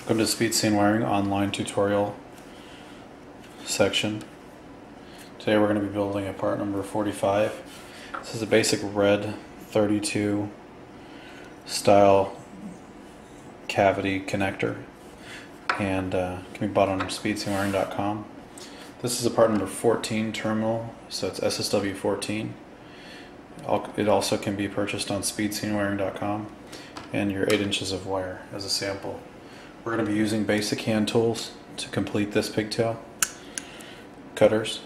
Welcome to Speed Scene Wiring online tutorial section. Today we're going to be building a part number 45. This is a basic red 32 style cavity connector and can be bought on speedscenewiring.com. This is a part number 14 terminal, so it's SSW 14. It also can be purchased on speedscenewiring.com, and your 8 inches of wire as a sample. We're going to be using basic hand tools to complete this pigtail. Cutters,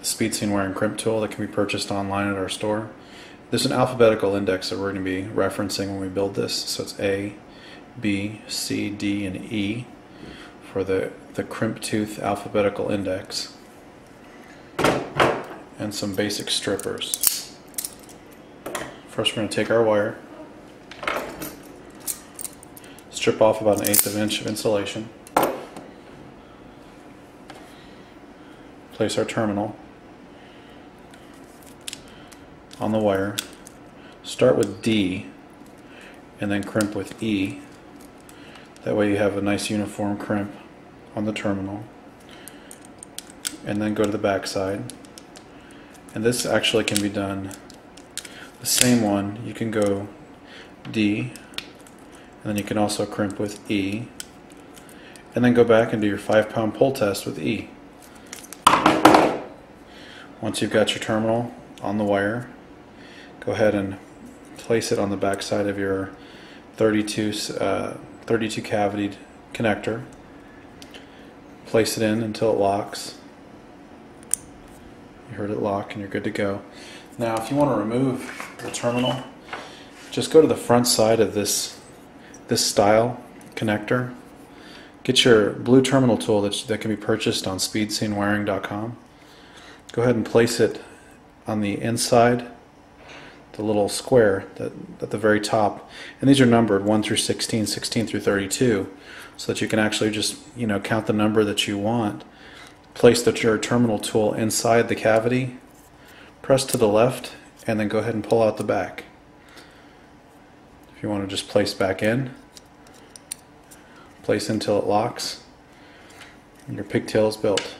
speed scene wiring crimp tool that can be purchased online at our store. There's an alphabetical index that we're going to be referencing when we build this, so it's A, B, C, D, and E for the crimp tooth alphabetical index, and some basic strippers. First, we're going to take our wire, strip off about 1/8 of an inch of insulation, place our terminal on the wire, start with D and then crimp with E. That way you have a nice uniform crimp on the terminal, and then go to the back side. And this actually can be done the same one. You can go D, and then you can also crimp with E, and then go back and do your 5-pound pull test with E. Once you've got your terminal on the wire, go ahead and place it on the back side of your 32 cavity connector. Place it in until it locks. You heard it lock and you're good to go. Now if you want to remove the terminal, just go to the front side of this style connector. Get your blue terminal tool that can be purchased on speedscenewiring.com. Go ahead and place it on the inside, the little square at the very top. And these are numbered 1 through 16, 16 through 32, so that you can actually just count the number that you want. Place your terminal tool inside the cavity, press to the left, and then go ahead and pull out the back. If you want to just place back in, place until it locks, and your pigtail is built.